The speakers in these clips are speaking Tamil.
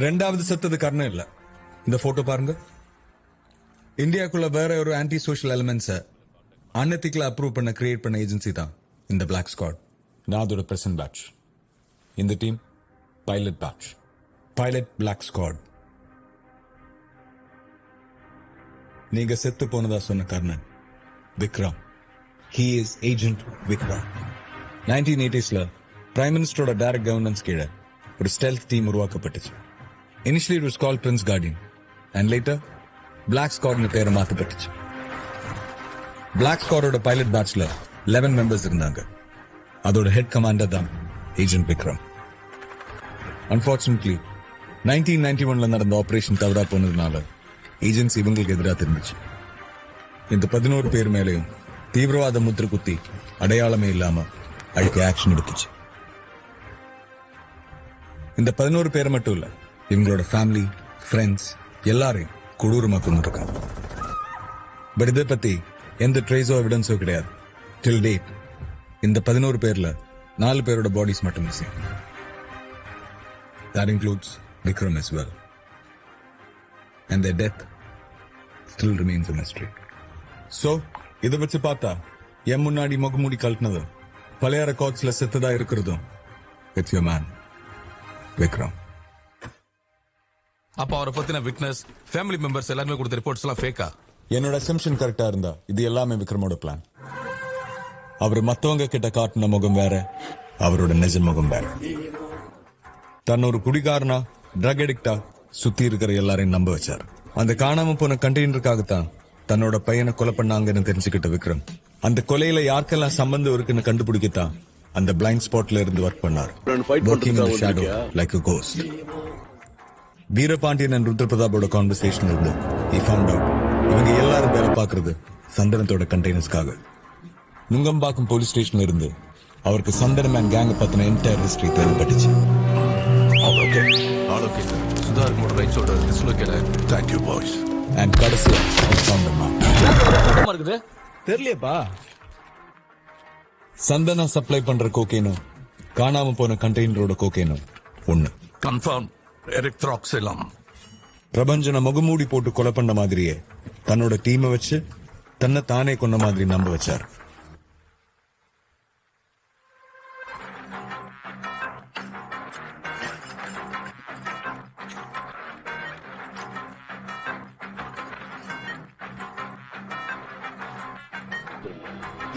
ரெண்டாவது செத்தது கர்ணம் இல்ல. இந்த போட்டோ பாருங்க. இந்தியாக்குள்ள வேற ஒரு ஆன்டி சோஷியல் எலிமெண்ட்ஸ அன்எத்திக்கலா அப்ரூவ் பண்ண கிரியேட் பண்ண ஏஜென்சி தான் இந்த பிளாக் ஸ்குவாட். நான் அதோட பிரசன்ட் பேட்ச். இந்த team pilot batch. Pilot black squad. நீங்க செத்து போனதா சொன்ன Karnan Vikram. He is Agent Vikram. 1980sல பிரைம் மினிஸ்டரோட டைரக்ட் கவர்னன்ஸ் கீழே ஒரு ஸ்டெல்த் டீம் உருவாக்கப்பட்டுச்சு. Initially it was called Prince Guardian and later Black Squad பேரை மாத்தப்பட்டுச்சு. Black Squadோட பைலட் பேட்ச்ல 11 மெம்பர்ஸ் இருந்தாங்க. அதோட ஹெட் கமாண்டர் தான் ஏஜென்ட் விக்ரம். அன்பார்ச்சுனேட்லி 1991ல நடந்த ஆபரேஷன் தவறா போனதுனால ஏஜென்சி இவங்களுக்கு எதிராக திரும்பிச்சு. இந்த 11 பேர் மேலையும் தீவிரவாத முத்திர குத்தி அடையாளமே இல்லாம அழிக்க ஆக்ஷன் எடுத்துச்சு. இந்த 11 பேரை மட்டும் இல்ல, இவங்களோட ஃபேமிலி, ஃப்ரெண்ட்ஸ் எல்லாரையும் கொடூரமா கொண்டிருக்காங்க. பட் இதை பத்தி எந்த ட்ரேஸோ எவிடன்ஸோ கிடையாது. டில் டேட் இந்த 11 பேர்ல 4 பேரோட பாடிஸ் மட்டும் missing. That includes Vikram as well. And their death still remains a mystery. So, இதை வச்சு பார்த்தா என் முன்னாடி முகமூடி கழட்டினதும் பழைய ரெக்கார்ட்ஸ்ல செத்ததா இருக்கிறதும் இட்ஸ் யுவர் மேன் விக்ரம். அப்ப அவரை பத்தின விட்னஸ், ஃபேமிலி மெம்பர்ஸ் எல்லாருமே கொடுத்த ரிப்போர்ட்ஸ் எல்லாம் ஃபேக்கா? என்னோட அசம்ஷன் கரெக்டா இருந்தா இது எல்லாமே விக்ரமோட பிளான். அவர் மத்தவங்க கிட்ட காட்டின முகம் வேற, அவரோட நிஜ முகம் வேற. தன் ஒரு குடிகாரனா, ட்ரக் அடிக்டா சுத்தி இருக்கிற எல்லாரையும் நம்ப வச்சார். அந்த காணாம போன கண்டெய்னருக்காகத்தான் தன்னோட பையனை கொலை பண்ணாங்கன்னு தெரிஞ்சுக்கிட்ட விக்ரம் அந்த கொலையில யாருக்கெல்லாம் சம்பந்தம் இருக்குன்னு கண்டுபிடிக்கத்தான் அந்த பிளைண்ட் ஸ்பாட்ல இருந்து ஒர்க் பண்ணார். Like a ghost. Veerapandian and ருத்ரபிரதாபோட கான்வர்சேஷன் இருந்து he found out இவங்க எல்லாரும் வேலை பார்க்கறது சந்தனத்தோட கண்டெய்னர்ஸ்க்காக. நுங்கம்பாக்கம் போலீஸ் ஸ்டேஷன்ல இருந்து அவருக்கு சந்தனம் அண்ட் கேங் பத்தின என்டையர் ஹிஸ்டரி தேவைப்பட்டுச்சு. சுதாகர் ரைட்ஸோட dislocate. Thank you boys. And கடைசியா இருக்குது தெரியலையப்பா. சந்தனா சப்ளை பண்ற கோகேனும் காணாம போன கண்டெய்னரோட கோகேனும் ஒண்ணு. கன்ஃபார்ம் எரித்ராக்ஸிலம். பிரபஞ்சன முகமூடி போட்டு கொலை பண்ண மாதிரியே தன்னோட டீமை வச்சு தன்னை தானே கொன்ன மாதிரி நம்ப வச்சார்.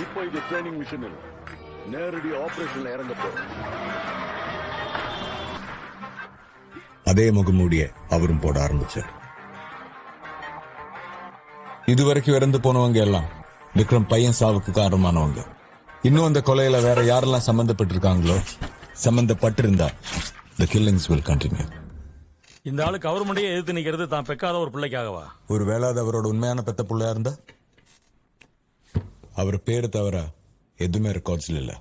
இப்போ இது ட்ரைனிங் மிஷன் இல்ல, நேரடி ஆபரேஷன்ல இறங்க போறோம். அதே முகமூடிய அவரும் போட ஆரம்பிச்சார். இதுவரைக்கும் இறந்து போனவங்க எல்லாம் விக்ரம் பையன் சாவுக்கு காரணமானவங்க. இன்னும் அந்த கொலையில வேற யாரெல்லாம் சம்பந்தப்பட்டிருக்காங்களோ, சம்பந்தப்பட்டிருந்தா the killings will continue. இந்த ஆளு கவர்மெண்டையே எதிர்த்து நிக்கிறது தான் பெக்காத ஒரு பிள்ளைக்காகவா? ஒரு வேளை அது அவரோட உண்மையான பெத்த பிள்ளையா இருந்தா அவர் பேரு தவிர எதுவுமே ரெக்கார்ட்ஸ்ல இல்ல.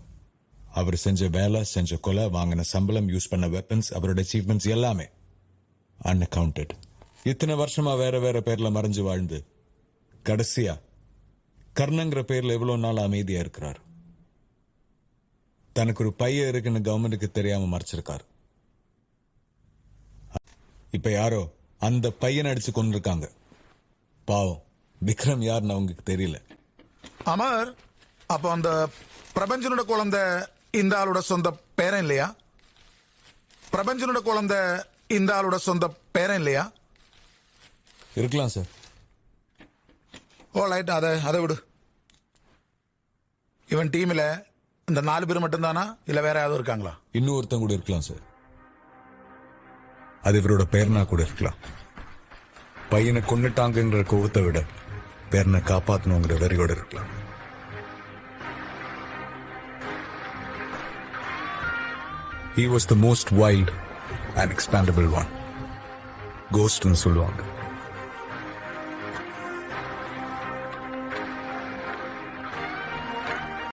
அவர் செஞ்ச வேலை, செஞ்ச கொலை, வாங்கின சம்பளம், யூஸ் பண்ண வெப்பன்ஸ், அவரோட அச்சீவ்மெண்ட்ஸ் எல்லாமே அன்அக்கவுண்டட். இத்தனை வருஷமா வேற வேற பேர்ல மறைஞ்சு வாழ்ந்து கடைசியா கர்ணங்கிற பேர்ல எவ்வளவு நாள் அமைதியா இருக்கிறார். தனக்கு ஒரு பையன் இருக்குன்னு கவர்மெண்ட்டுக்கு தெரியாம மறைச்சிருக்கார். இப்ப யாரோ அந்த பையனை அடிச்சு கொண்டிருக்காங்க. பாவம் விக்ரம் யாருன்னு அவங்களுக்கு தெரியல. அமர், அப்போ அந்த பிரபஞ்சனோட குழந்தை இந்த ஆளோட சொந்த பேரன் இல்லையா? பிரபஞ்சனோட குழந்தை இந்த ஆளோட சொந்த பேரன் இல்லையா? இருக்கலாம் சார். ஓ லைட், அதை விடு. இவன் டீம்ல இந்த 4 பேர் மட்டும்தானா இல்ல வேற யாரும் இருக்காங்களா? இன்னும் ஒருத்தன் கூட இருக்கலாம் சார். அது இவரோட பேரனா கூட இருக்கலாம். பையனை கொன்னுட்டாங்கன்ற கோவத்தை விட பேரனை காப்பாத்தணுங்கிற வெறியோட இருக்கலாம். He was the most wild and expandable one. Ghost ன்னு சொல்லுவாங்க.